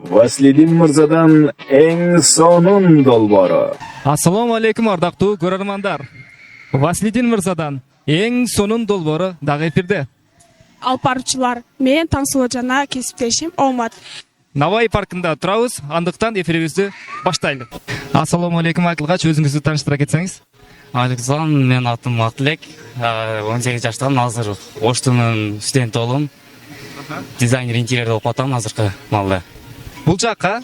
Vaslidin Mırzadan en sonun dolboru. Assalomu alaykum ardaqtуу көрөрмандар. Vaslidin Mırzadan эң сонун долбоору дагы эфирде. Алып баруучулар, мен Таңсулуу жана кесиптешим Омат. Навай паркында турабыз, андыктан эфирибизди баштайлы. Ассаламу алейкум Акылгач, өзүңүздү тааныштыра кетсеңиз. Александр, мен атым Акылбек, 18 жаштамын, азыр Оштунун студенти болом. Дизайнер интерьер болуп атам азыркы маалда. Бул жакка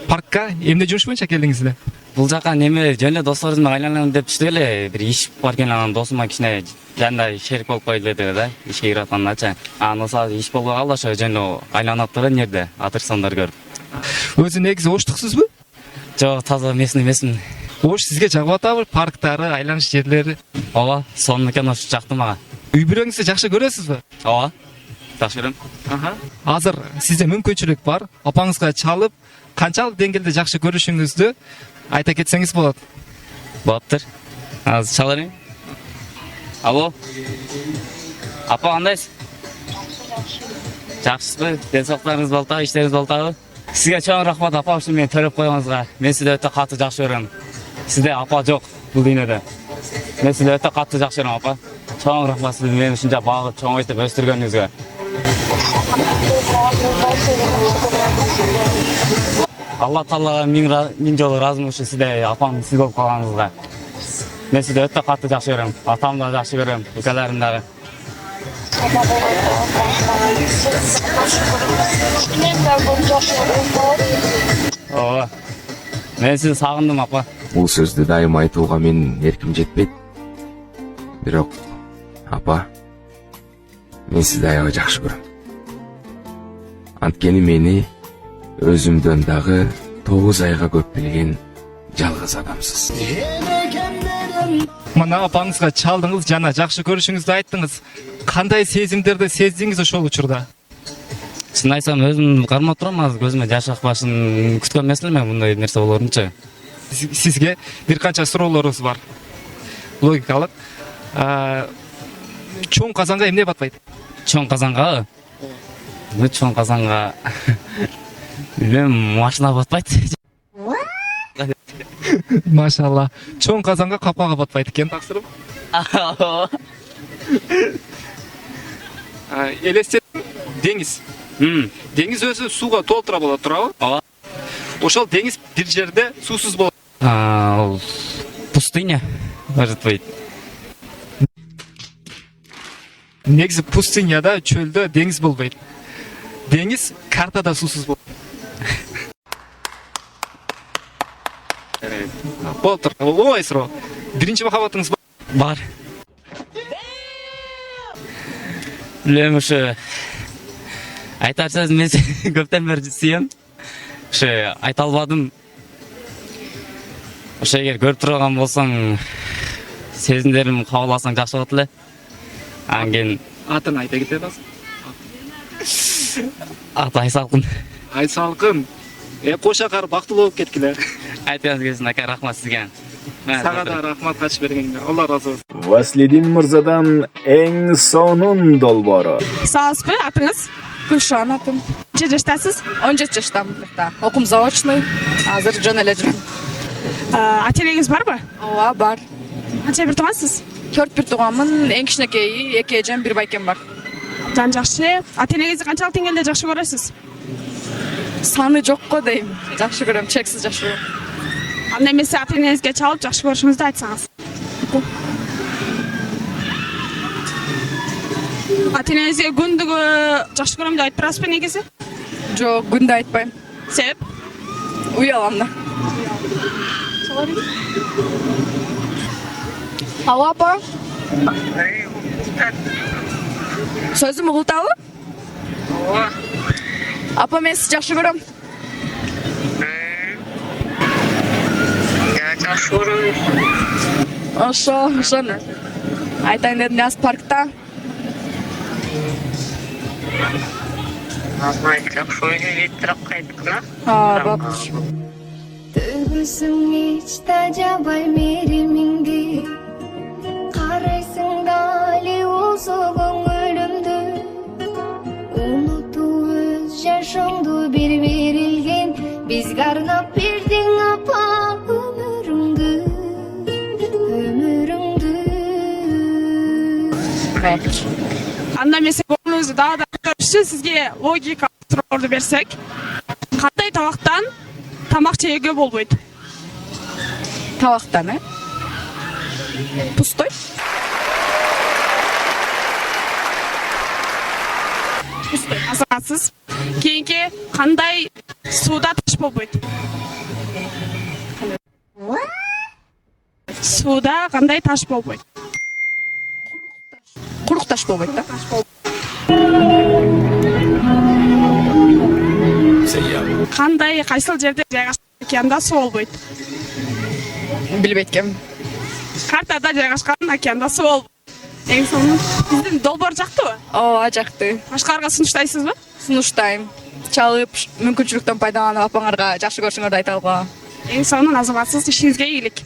паркка эмне жумуш боюнча келдиңиз эле? Бул жака неме жөн эле досторубуз менен айланам деп түштүк эле. Бир иш бар экен, анан досума кичине жанында шерик болуп койдулу деди да, ишке кирип атканнача. Анан осал иш болуп калды, ошо жөн эле айланып турган жерде аттракциондор көрүп. Өзү негизи оштуксузбу? Жок, таза местный эмесмин. Ош сизге жагып атабы? Парктары, айланыш жерлери? Ооба, сонун экен, ошо жакты мага. Үй бүлөңүздү жакшы көрөсүзбү? Ооба. Жакшы көрөм. Азыр сизде мүмкүнчүлүк бар. Апаңызга чалып, канчалык деңгээлде жакшы көрүшүңүздү айта кетсеңиз болот. Болоптур. Азыр чалайын. Алло. Апа, кандайсыз? Жакшысызбы? Ден соолуктарыңыз болтабы, иштериңиз болтабы? Сизге чоң рахмат апа, ушул мени төрөп койгонуңузга. Мен сизди өтө катуу жакшы көрөм. Сизде апа жок бул дүйнөдө. Мен сизди өтө катуу жакшы көрөм апа. Чоң рахмат сизди мени ушунча багып, чоңойтуп өстүргөнүңүзгө. Алла Таалага миң жолу ыраазымын ушул сизде апам сиз болуп калганыңызга. Мен сизди өтө катуу жакшы көрөм. Атамды да жакшы көрөм, укаларымды дагы. Ооба. Мен сизди сагындым апа. Бул сөздү дайым айтууга менин эрким жетпейт. Бирок апа, мен сизди аябай жакшы көрөм. Анткени мени өзүмдөн дагы 9 айга көп билген жалгыз адамсыз. Мына апаңызга чалдыңыз, жана жакшы көрүшүңүздү айттыңыз. Кандай сезимдерди сездиңиз ошол учурда? Чын айтсам, өзүм кармап турам, азыр көзүмө жаш акпашын күткөн эмес элем мындай нерсе болорунчу. Сизге бир канча суроолорубуз бар. Логикалык. Чоң казанга эмне батпайт? Чоң казанга? Чоң казанга билем, машина батпайт. Машалла. Чоң казанга капкага батпайт экен, таксырым. Элестет деңиз. Деңиз өзү сууга толтура болот, туурабы? Ооба. Ошол деңиз бир жерде суусуз болот. Ал пустыня жатпайт. Негизи пустыняда, чөлдө деңиз болбойт. Деңиз картада суусуз болот. Болтур. Оңой суроо. Биринчи махабатыңыз Бар. Билем, ушу айтар сөз мен көптөн бери сүйөм. Ушу айта албадым. Ошо эгер көрүп турган болсоң, сезимдерим кабыл алсаң жакшы болот эле. Анан кийин атын айта кетет азыр. аты Айсалкын. Айсалкын. Кошакар бактылуу болуп кеткиле. Айтыңыз келсин ака, рахмат сизге. Сага да рахмат катыш бергениңе. Алла разы болсун. Vaslidin Mırzadan en sonun dolboru. Саазбы, атыңыз? Гүлшан атым. Нече жаштасыз? 17 жаштамын. Окум заочный. Азыр жөн эле жүрөм. Ата энеңиз барбы? Ооба, бар. Канча бир туугансыз? 4 бир тууганмын. Эң кичинекейи 2 эжем, 1 байкем бар. Жан жакшы. Ата энеңизди канчалык деңгээлде жакшы көрөсүз? Саны жок го дейм. Жакшы көрөм, чексиз жакшы көрөм. Анда эмесе ата энеңизге чалып жакшы көрүшүңүздү айтсаңыз. Ата энеңизге күндүгү жакшы көрөм деп айтып турасызбы негизи? Жок, күндө айтпайм. Себеп? Уялам да. Алло, апа. Сөзүм угултабы? Ооба. Апа, мен сизди жакшы көрөм. Жакшы көрөм. Ошону айтайын дедим, аз паркта. Жакшы ойнойт турап кайткына. Болуптур. Төгүсүң эч тажабай меримиңди, карайсың дали болсо көңүлүмдү, унутуп өз жашыңды bir berilgen bizge arnap berdiň apa ömürüňdü Анда эмесе көңүлүңүздү дагы да көтөрүш үчүн сизге логика суроолорду берсек, кандай табактан тамак жеүүгө болбойт? Табактан, Пустой. Азаматсыз. Кийинки кандай сууда таш болбойт? Сууда кандай таш болбойт? Курук таш болбойт да. Кандай кайсыл жерде жайгашкан океанда суу болбойт? Билбейт экенмин. Картада жайгашкан океанда суу болбойт. Эң сонун биздин долбоор жактыбы? Ооба, жакты. Башкаларга сунуштайсызбы? Сунуштайм. Чалып, мүмкүнчүлүктөн пайдаланып апаңарга жакшы көрүшүңөрдү айта алгам. Эң сонун азаматсыз ишиңизге ийгилик.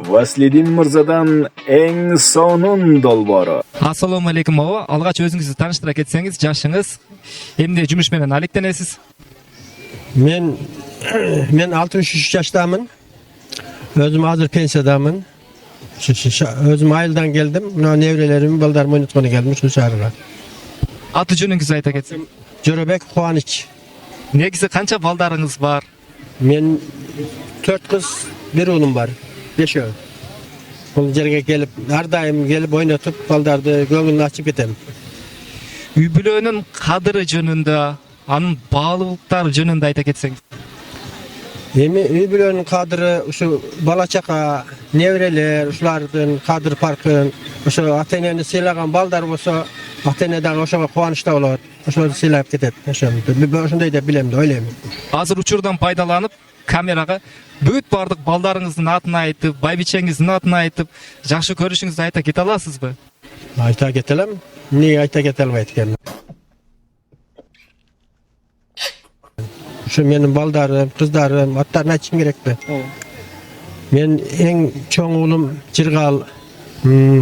Васлидин мырзадан эң сонун долбоору. Ассаламу алейкум aba. Алгач өзүңүздү тааныштыра кетсеңиз, жашыңыз, эмне жумуш менен алектенесиз? Men 63 yaşdamın. Özüm hazır pensiyadamın. Özüm ayıldan geldim. Mına nevrelerim, baldarım oynatkana geldim şu şahırga. Аты жөнүңүздү айта кетсем. Jörobek Kuaniç. Негизи канча балдарыңыз бар? Men 4 kız, bir oğlum var. 5 oğul. Bul jerge gelip, her daim gelip oynatıp baldardı göңүлүн açıp ketem. Үй бүлөнүн кадыры жөнүндө, анын баалуулуктары жөнүндө айта кетсеңиз. Emi үй бүлөнүн kadırı, şu bala çaka, nevreler, uşlardın kadır parkın, şu Ateneni sıylagan baldar olsa, Atenedagi oşoga kuanычta bolar. Oşolardy sıylayıp ketet. Oşonday da bilem de, öyleymi? Азыр учурдан пайдаланып, камерага бүт бардык балдарыңыздын атын айтып, байбичеңиздин атын айтып, жакшы көрүшүңүздү айта кете аласызбы? Ayta ketelem. Niye ayta ketelmeyt ekendim? Şu menin baldarım, kızlarım, atlarını açın gerekti. Men en çoğun oğlum Cirgal,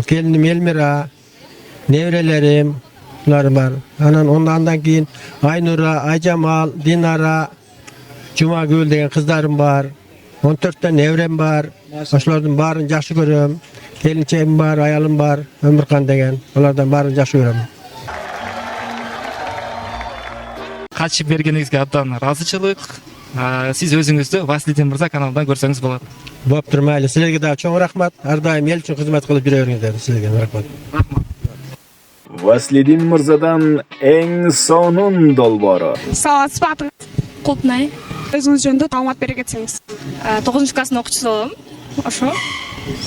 gelinim Elmira, nevrelerim, bunlar var. Ondan keyin Aynura, Ayjamal, Dinara, Cuma Gül degen kızlarım var. 14 tane nevrem var. Oşlardan barın jakşı görüyorum. Gelinçeğim var, ayalım var, Ömürkan degen. Onlardan barın jakşı görüyorum. Катышып бергениңизге абдан ыраазычылык. Сиз өзүңүздү Васлидин мырза каналынан көрсөңүз болот. Боптур, майли. Силерге да чоң рахмат. Ар дайым эл үчүн кызмат кылып жүрө бериңиздер. Силерге рахмат. Васлидин мырзадан эң сонун долбоору. Саламатсызбы атыңыз? Култнай. Өзүңүз жөнүндө маалымат бере кетсеңиз. 9 класстын окуучусу болом. Ошо.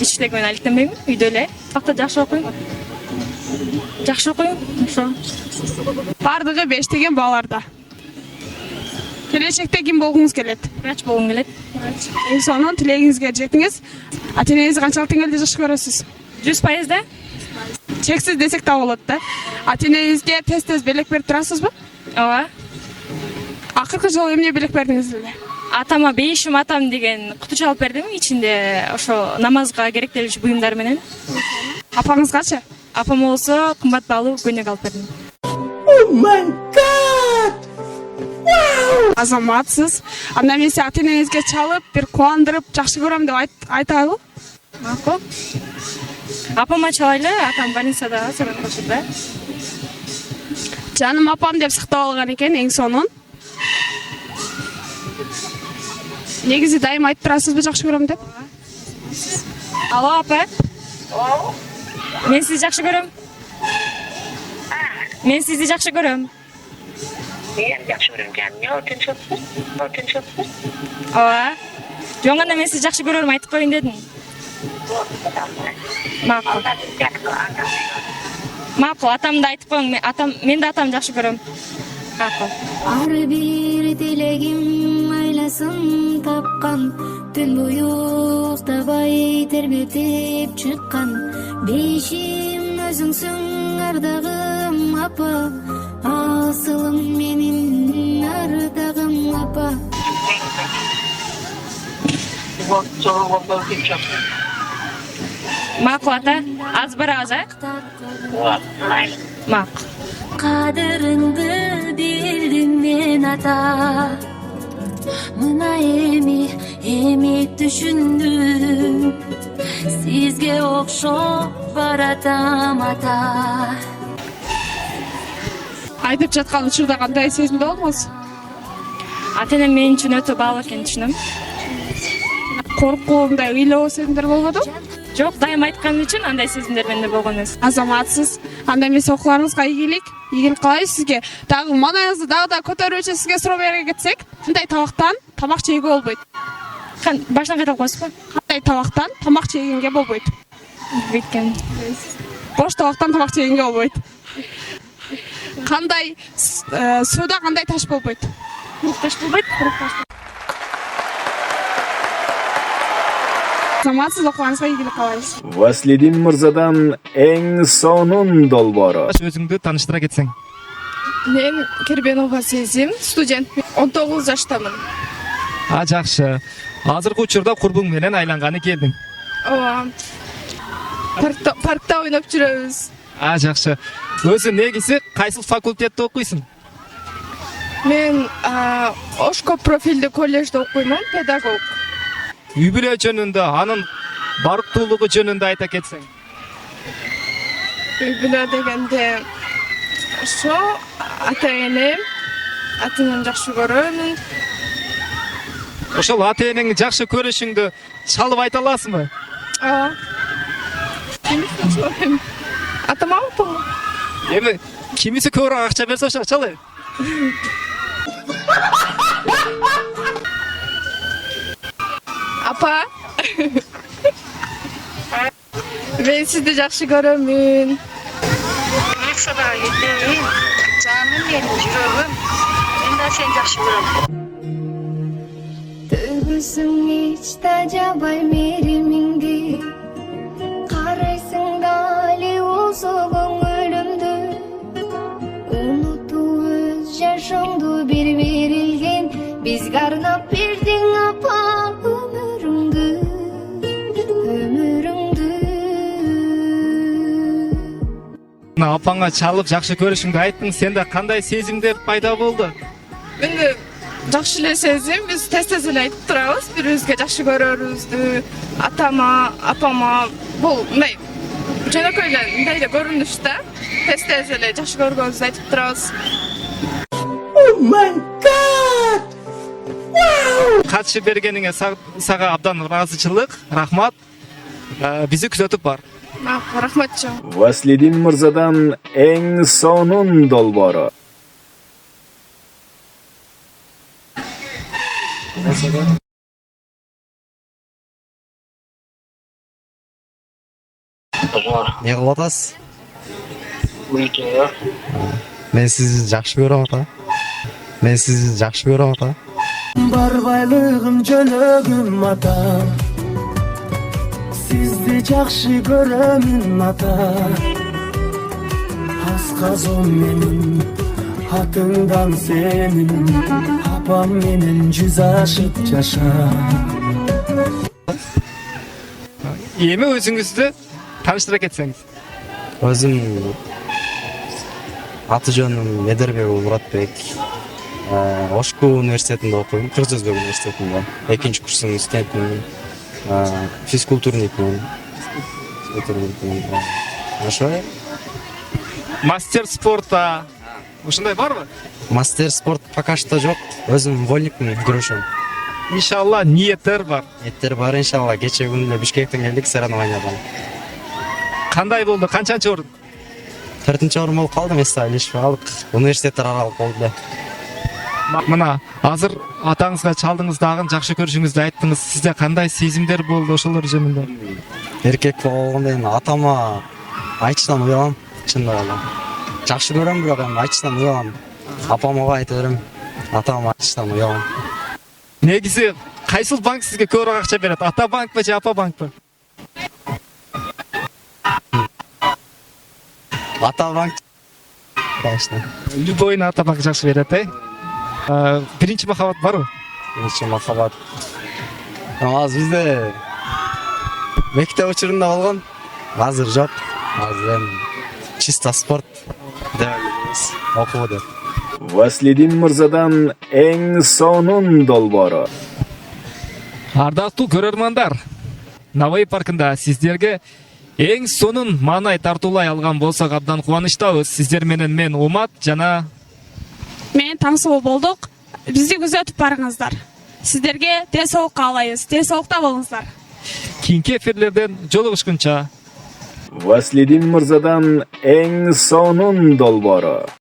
Иштек менен алектенбейм, үйдө эле. Бакта жакшы окуйм. Жакшы окуйм. Ошо. Бардыгы 5 деген балаларда. Келечекте ким болгуңуз келет? Врач болгум келет. Эң сонун тилегиңизге жеттиңиз. Ата-энеңизди канчалык деңгээлде жакшы көрөсүз? 100% да? Чексиз десек да болот да. Ата-энеңизге тез белек берип турасызбы? Ооба. Акыркы жолу эмне белек бердиңиз эле? Атама бейишим атам деген кутучу алып бердим. Ичинде ошо намазга керектелүүчү буюмдар менен. Апаңызгачы? Апам болсо кымбат баалуу көйнөк алып бердим. Азаматсыз. Анда эмесе ата-энеңизге чалып, бир кубандырып, жакшы көрөм деп айтайлы? Макул. Апама чалайлы, атам больницада сыркашып да. Жаным апам деп сактап алган экен, эң сонун. Негизи дайым айтып турасызбы жакшы көрөм деп? Алло, апа. Мен сизди жакшы көрөм. Мен сизди жакшы көрөм. Men yaxshi ko'raman. Ne o'tinchapsiz? Ооба. Жоңганда мен сизди жакшы көрөм айтып коюн дедим. Макул. Макул, атамды айтып коюң. Мен да атамды жакшы көрөм. Макул. Ар бир тилегим айласын тапкан, түн бою уктабай тербетип чыккан. Бейишим өзүңсүң ардагым апа, асылым менин ардагым апа. Макул ата, аз барабыз, а? Макул. Кадырыңды билдим мен ата. Мына эми түшүндүм, сизге окшоп баратам ата. Айтып жаткан учурда кандай сезимде болдуңуз? Ата энем мен үчүн өтө баалуу экенин түшүнөм. Коркуу, мындай ыйлоо сезимдер болбоду? Жок, дайым айткан үчүн андай сезимдер менде болгон эмес. Азаматсыз. Анда эмесе окууларыңызга ийгилик каалайбыз сизге. Дагы маанайыңызды дагы да көтөрүү үчүн сизге суроо бере кетсек, кандай табактан тамак жеүүгө болбойт? Баштан кайталап коесузбу? Кандай табактан тамак жегенге болбойт? Бүйткөн. Бош табактан тамак жегенге болбойт. Кандай сууда кандай таш болбойт? Таш болбойт. Азаматсыз, окууларыңызга ийгилик каалайбыз. Васлидин мырзадан эң сонун долбоору. Өзүңдү тааныштыра кетсең. Мен Кербенова Сезим, студент. 19 жаштамын. Жакшы. Азыркы учурда курбуң менен айланганы келдиң. Ооба. Паркта ойноп жүрөбүз. Жакшы. Өзү негизи кайсыл факультетте окуйсуң? Мен Ошко профилдүү коллежде окуймун, педагог. Үй бүлө жөнүндө, анын барктуулугу жөнүндө айта кетсең. Үй бүлө дегенде ошо ата энем жакшы көрөмүн. Ошол ата энеңи жакшы көрүшүңдү чалып айта аласыңбы? Атама апама. Эми кимиси көбүрөөк акча берсе ошо чалайын. Апа. Мен сизди жакшы көрөмүн. Садаға кетейін. Жаным менің жүрегім. Мен де сен жақсы көрем. Төгүсүң эч тажабай меримиңди, карайсың дали болсо көңүлүмдү. Унутуп өз жашооңду бир берилген, бизге арнап бердиң апа өмүрүңдү. Апаңа чалып жакшы көрүшүңдү айттың, сенде кандай сезимдер пайда болду? Менде жакшы эле сезим, биз тез эле айтып турабыз, бирибизге жакшы көрөрүбүздү. Атама, апама бул мындай жөнөкөй эле мындай эле көрүнүш да. Тез эле жакшы көргөнүбүздү айтып турабыз. Катышып бергениңе сага абдан ыраазычылык, рахмат. Бизи күзөтүп бар. Рахмат жоо. Васлидин мырзадан эң сонун долбоору. Не кылып атасыз? Мен сизди жакшы көрөм ата. Бар байлыгым жөнөгүм ата. Сизди жакшы көрөмүн ата. Асказым менин атыңдан сенин, апам менен жүз ашып жаша. Эми өзүңүздү тааныштыра кетсеңиз. Өзүм аты жөнүм Медербеков Муратбек. Ошко университетинде окуйм, Кыргыз-Өзбек университетинде. 2-курстун студентимин. Физкультурникмин. Ошо. Мастер спорта ушундай барбы? Мастер спорт пока что жок. Өзүм вольникмин, күрөшөм. Иншалла ниеттер бар. Ниеттер бар иншалла. Кече күнү эле Бишкектен келдик соревнованиядан. Кандай болду? Канчанчы орун? 4-орун болуп калдым, эсте илишпей калдык. Университеттер аралык болду эле. Мына азыр атаңызга чалдыңыз дагы жакшы көрүшүңүздү айттыңыз. Сизде кандай сезимдер болду ошолор жөнүндө? Эркек болгондо эми атама айтышдан уялам, чындап эле. Жакшы көрөм, бирок эми айтышдан уялам. Апама айта берем, атама айтышдан уялам. Негизи кайсыл банк сизге көбүрөөк акча берет? Ата банкпы же апа банкпы? Ата банк. Конечно. Любойна ата банк жакшы берет, Биринчи махабат барбы? Биринчи махабат. Азыр бизде мектеп учурунда болгон. Азыр жок. Азыр эми чисто спорт деп элебиз. Окуу деп. Vaslidin Mırzadan en sonun dolboru. Ардактуу көрөрмандар, Navoiy паркында сиздерге эң сонун маанай тартуулай алган болсок абдан кубанычтабыз. Сиздер менен мен Умат жана Мен Таңсуу болдук. Бизди күзөтүп барыңыздар. Сиздерге тез соолук каалайбыз. Тез соолукта болуңуздар. кийинки эфирлерден жолугушкунча Vaslidin Mırzadan en sonun dolboru.